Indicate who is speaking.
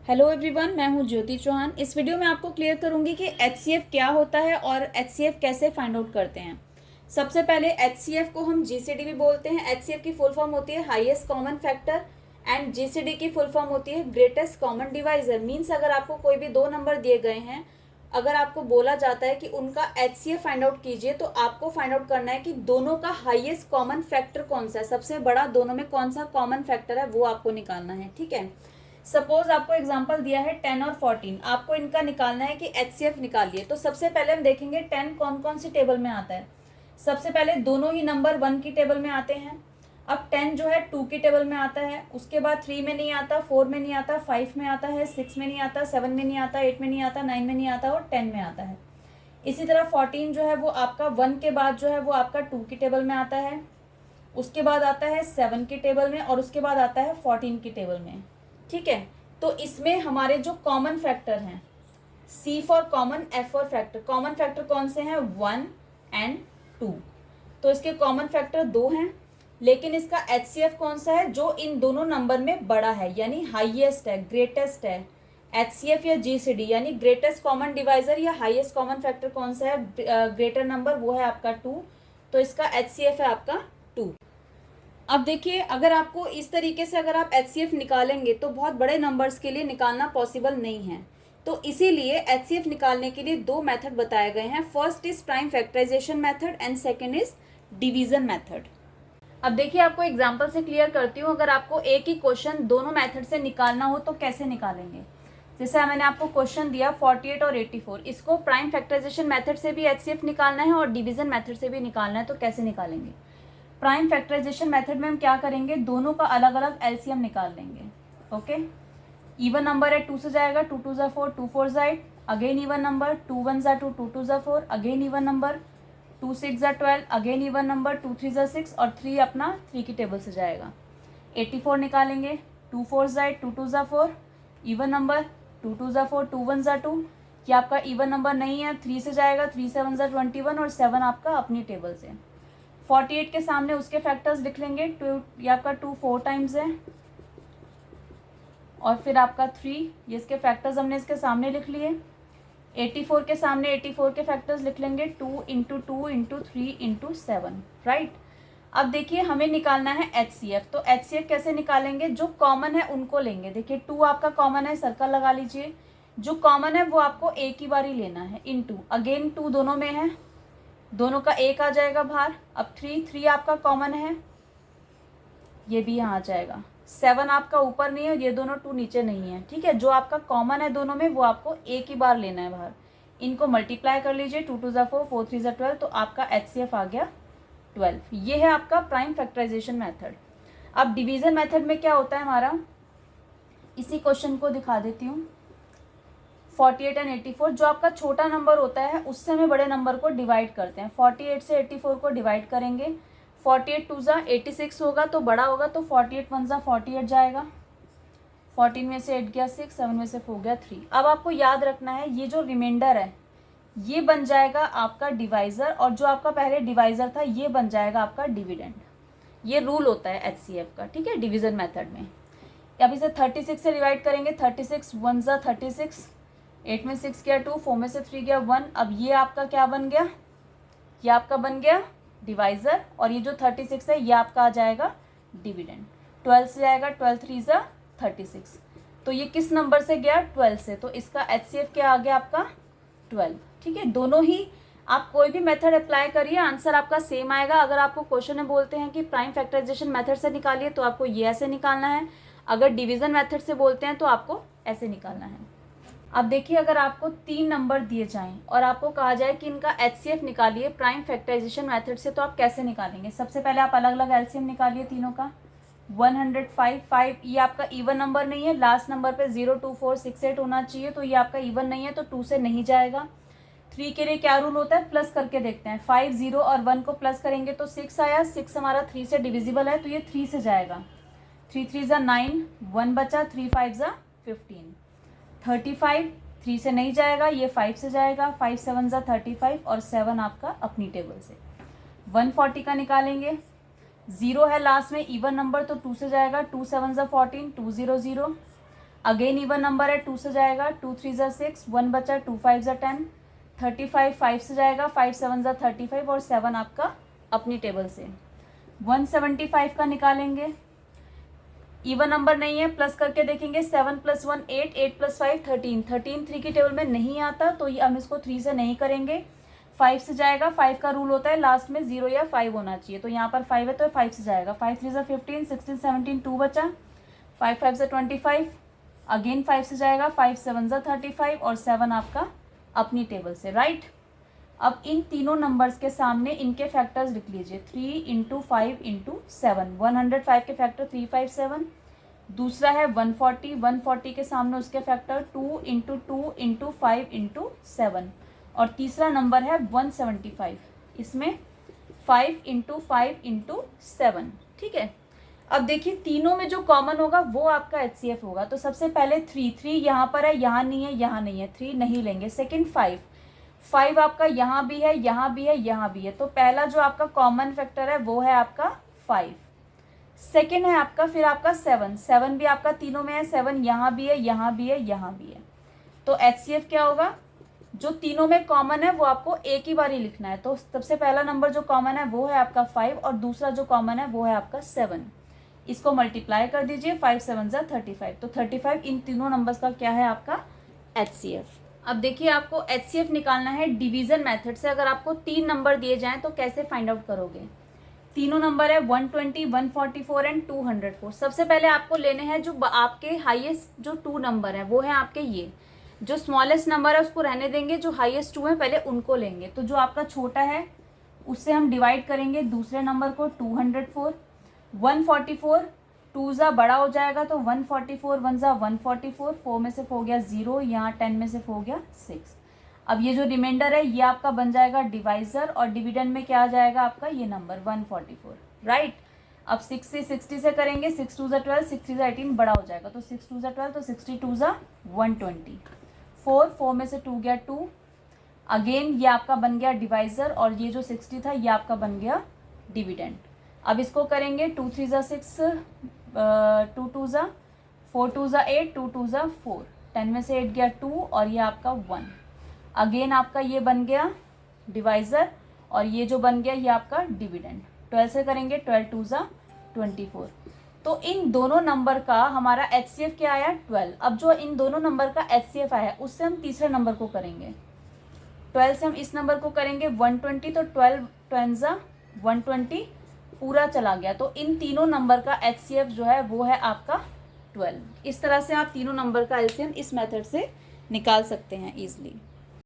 Speaker 1: Hello everyone, मैं हूं ज्योति चौहान। इस वीडियो में आपको क्लियर करूंगी कि एचसीएफ क्या होता है और एचसीएफ कैसे फाइंड आउट करते हैं। सबसे पहले एचसीएफ को हम जीसीडी भी बोलते हैं। एचसीएफ की फुल फॉर्म होती है highest common factor and GCD की फुल फॉर्म होती है ग्रेटेस्ट कॉमन डिवाइजर। मीन्स अगर आपको कोई भी दो नंबर दिए गए हैं, अगर आपको बोला जाता है कि उनका एचसीएफ फाइंड आउट कीजिए, तो आपको फाइंड आउट करना है कि दोनों का हाईएस्ट कॉमन फैक्टर कौन सा है, सबसे बड़ा दोनों में कौन सा कॉमन फैक्टर है, वो आपको निकालना है। ठीक है, सपोज आपको एग्जांपल दिया है 10 और 14, आपको इनका निकालना है कि एचसीएफ निकालिए। तो सबसे पहले हम देखेंगे 10 कौन कौन सी टेबल में आता है। सबसे पहले दोनों ही नंबर 1 की टेबल में आते हैं। अब 10 जो है 2 की टेबल में आता है। उसके बाद 3 में नहीं आता, 4 में नहीं आता, 5 में आता है, 6 में नहीं आता, 7 में नहीं आता, 8 में नहीं आता, 9 में नहीं आता और 10 में आता है। इसी तरह 14 जो है वो आपका 1 के बाद जो है वो आपका 2 की टेबल में आता है। उसके बाद आता है 7 की टेबल में और उसके बाद आता है 14 की टेबल में। ठीक है, तो इसमें हमारे जो कॉमन फैक्टर हैं, C for common, F for factor, common factor कौन से हैं 1 एंड 2। तो इसके कॉमन फैक्टर 2 हैं, लेकिन इसका HCF कौन सा है जो इन दोनों नंबर में बड़ा है, यानी हाईएस्ट है, ग्रेटेस्ट है। HCF या GCD यानी ग्रेटेस्ट कॉमन डिवाइजर या हाईएस्ट कॉमन फैक्टर कौन सा है, ग्रेटर नंबर, वो है आपका 2। तो इसका HCF है आपका 2। अब देखिए, अगर आपको इस तरीके से अगर आप एचसीएफ निकालेंगे तो बहुत बड़े नंबर्स के लिए निकालना पॉसिबल नहीं है। तो इसीलिए एचसीएफ निकालने के लिए दो मेथड बताए गए हैं। First is prime factorisation method and second is division method. अब देखिए, आपको एग्जांपल से क्लियर करती हूँ। अगर आपको एक ही क्वेश्चन दोनों मेथड से निकालना हो तो कैसे निकालेंगे। जैसे मैंने आपको क्वेश्चन दिया 48 और 84, इसको प्राइम फैक्टराइजेशन मेथड से भी एचसीएफ निकालना है और डिवीजन मेथड से भी निकालना है। तो कैसे निकालेंगे। प्राइम फैक्टराइजेशन मेथड में हम क्या करेंगे, दोनों का अलग अलग एलसीएम निकाल लेंगे। ओके, इवन नंबर है 2 से जाएगा, 2 2 ज़ा 4, 2 4 ज़ा 8, अगेन इवन नंबर 2 1 ज़ा 2, 2 2 ज़ा 4, अगेन इवन नंबर 2 6 ज़ा 12, अगेन इवन नंबर 2 3 ज़ा 6 और 3 अपना 3 की टेबल से जाएगा। 84 निकालेंगे, 2 4 ज़ा 8, 2 2 ज़ा 4, इवन नंबर 2 2 ज़ा 4, 2 1 ज़ा 2, ये आपका इवन नंबर नहीं है, 3 से जाएगा, 3 7 ज़ा 21 और 7 आपका अपनी टेबल से। 48 के सामने उसके फैक्टर्स लिख लेंगे, 2 ये आपका 2 4 टाइम्स है और फिर आपका 3, ये इसके फैक्टर्स हमने इसके सामने लिख लिए। 84 के सामने 84 के फैक्टर्स लिख लेंगे, 2 इंटू 2 इंटू 3 इंटू 7, राइट। अब देखिए, हमें निकालना है एचसीएफ। तो एचसीएफ कैसे निकालेंगे, जो कॉमन है उनको लेंगे। देखिए 2 आपका कॉमन है, सर्कल लगा लीजिए। जो कॉमन है वो आपको एक ही बार ही लेना है, इंटू अगेन 2 दोनों में है, दोनों का एक आ जाएगा बाहर। अब 3 आपका कॉमन है, ये भी यहाँ आ जाएगा। 7 आपका ऊपर नहीं है, ये दोनों 2 नीचे नहीं है। ठीक है, जो आपका कॉमन है दोनों में वो आपको एक ही बार लेना है बाहर। इनको मल्टीप्लाई कर लीजिए, 2 2 ज़ा 4, 4 3 ज़ा 12, तो आपका एचसीएफ आ गया 12। ये है आपका प्राइम फैक्टराइजेशन मेथड। अब डिवीजन मेथड में क्या होता है हमारा, इसी क्वेश्चन को दिखा देती हूँ। 48 एंड 84, जो आपका छोटा नंबर होता है उससे हमें बड़े नंबर को डिवाइड करते हैं। 48 से 84 को डिवाइड करेंगे, 48 2 ज़ा 86 होगा तो बड़ा होगा, तो 48 1 ज़ा 48 जाएगा। 14 में से 8 गया 6, 7 में से 4 गया 3। अब आपको याद रखना है, ये जो रिमाइंडर है ये बन जाएगा आपका डिवाइज़र, और जो आपका पहले डिवाइज़र था ये बन जाएगा आपका डिविडेंड। ये रूल होता है एचसीएफ का, ठीक है, डिवीज़न मेथड में। अब इसे 36 से डिवाइड करेंगे, 36 1 ज़ा 36, 8 में 6 गया 2, 4 में से 3 गया 1। अब ये आपका क्या बन गया, ये आपका बन गया डिवाइज़र, और ये जो 36 है ये आपका आ जाएगा डिविडेंड। 12 से जाएगा, 12 3 ज़ा 36, तो ये किस नंबर से गया, 12 से। तो इसका एचसीएफ क्या आ गया आपका 12। ठीक है, दोनों ही आप कोई भी मेथड अप्लाई करिए, आंसर आपका सेम आएगा। अगर आपको क्वेश्चन में बोलते हैं कि प्राइम फैक्टराइजेशन मेथड से निकालिए तो आपको ये ऐसे निकालना है, अगर डिवीज़न मेथड से बोलते हैं तो आपको ऐसे निकालना है। अब देखिए, अगर आपको 3 नंबर दिए जाएं और आपको कहा जाए कि इनका एचसीएफ निकालिए प्राइम फैक्टराइजेशन मेथड से, तो आप कैसे निकालेंगे। सबसे पहले आप अलग अलग एलसीएम निकालिए तीनों का। 105 5, ये आपका इवन नंबर नहीं है, लास्ट नंबर पे 0 2 4 6 8 होना चाहिए, तो ये आपका इवन नहीं है तो 2 से नहीं जाएगा। 3 के लिए क्या रूल होता है, प्लस करके देखते हैं। 5 0 और 1 को प्लस करेंगे तो 6 आया, 6 हमारा 3 से डिविजिबल है तो ये 3 से जाएगा। 3 3 ज़ा 9, 1 बचा, 3 5 ज़ा 15। 35 3 से नहीं जाएगा, ये 5 से जाएगा। 5 7 ज़ा 35 और 7 आपका अपनी टेबल से। 140 का निकालेंगे, 0 है लास्ट में, इवन नंबर तो 2 से जाएगा। 2 7 ज़ा 14, 2 0 0। अगेन इवन नंबर है, 2 से जाएगा, 2 3 ज़ा 6, 1 बचा, 2 5 ज़ा 10, 35 5 से जाएगा, 5 7 ज़ा 35 और 7 आपका अपनी टेबल से 175 का निकालेंगे। इवन नंबर नहीं है, प्लस करके देखेंगे, 7 + 1 8, 8 + 5 13, 13 3 की टेबल में नहीं आता तो ये हम इसको 3 से नहीं करेंगे। 5 से जाएगा, 5 का रूल होता है लास्ट में 0 या 5 होना चाहिए, तो यहाँ पर 5 है तो 5 से जाएगा, 5 3 ज़ा 15, 16 17, 2 बचा, 5 5 ज़ा 25, अगेन 5 से जाएगा, 5 7 ज़ा 35 और 7 आपका अपनी टेबल से, राइट। अब इन तीनों नंबर्स के सामने इनके फैक्टर्स लिख लीजिए, 3 × 5 × 7, 105 के फैक्टर 3 5 7, दूसरा है 140, 140 के सामने उसके फैक्टर 2 × 2 × 5 × 7, और तीसरा नंबर है 175, इसमें 5 × 5 × 7, ठीक है। अब देखिए तीनों में जो कॉमन होगा वो आपका HCF होगा। तो सबसे पहले 3 यहाँ पर है, यहाँ नहीं है, यहाँ नहीं है, 3 नहीं लेंगे। सेकंड 5 आपका यहाँ भी है, यहाँ भी है, यहाँ भी है, तो पहला जो आपका कॉमन फैक्टर है वो है आपका 5। सेकंड है आपका फिर आपका 7 भी आपका तीनों में है, 7 यहाँ भी है, यहाँ भी है, यहाँ भी है। तो HCF क्या होगा, जो तीनों में कॉमन है वो आपको एक ही बार ही लिखना है। तो सबसे पहला नंबर जो कॉमन है वो है आपका 5 और दूसरा जो कॉमन है वो है आपका 7। इसको मल्टीप्लाई कर दीजिए, 5 7 ज़ा 35, तो 35 इन तीनों नंबर्स का क्या है आपका HCF। अब देखिए आपको HCF निकालना है डिवीज़न मेथड से। अगर आपको 3 नंबर दिए जाएं तो कैसे फाइंड आउट करोगे। तीनों नंबर है 120, 144 एंड 204। सबसे पहले आपको लेने हैं जो आपके हाईएस्ट जो 2 नंबर है वो है आपके ये, जो स्मॉलेस्ट नंबर है उसको रहने देंगे, जो हाईएस्ट 2 है पहले उनको लेंगे। तो जो आपका छोटा है उससे हम डिवाइड करेंगे दूसरे नंबर को, 204, 144, 2 ज़ा बड़ा हो जाएगा तो 144, 1 ज़ा 144, 4 में से 4 गया 0, यहाँ 10 में से 4 गया 6। अब ये जो रिमाइंडर है ये आपका बन जाएगा डिवाइज़र, और डिविडेंड में क्या आ जाएगा आपका ये नंबर 144, राइट। अब 6 से 60 से करेंगे, 6 2 ज़ा 12, 6 3 ज़ा 18 बड़ा हो जाएगा, तो 6 2 ज़ा 12, तो 62 ज़ा 120, 4 में से 2 गया 2, अगेन ये आपका बन गया डिवाइज़र, और ये जो 60 था ये आपका बन गया डिविडेंड। अब इसको करेंगे, 2 3 ज़ा 6, 2 2 ज़ा 4, 2 ज़ा 8, 2 2 ज़ा 4, 10 में से 8 गया 2, और ये आपका 1, अगेन आपका ये बन गया डिवाइज़र, और ये जो बन गया ये आपका डिविडेंड। 12 से करेंगे, 12 2 ज़ा 24। तो इन दोनों नंबर का हमारा HCF क्या आया 12। अब जो इन दोनों नंबर का HCF आया उससे हम तीसरे नंबर को करेंगे, 12 से हम इस नंबर को करेंगे 120, तो 12 2 ज़ा 120 पूरा चला गया। तो इन तीनों नंबर का HCF जो है वो है आपका 12। इस तरह से आप तीनों नंबर का LCM इस मेथड से निकाल सकते हैं ईजिली।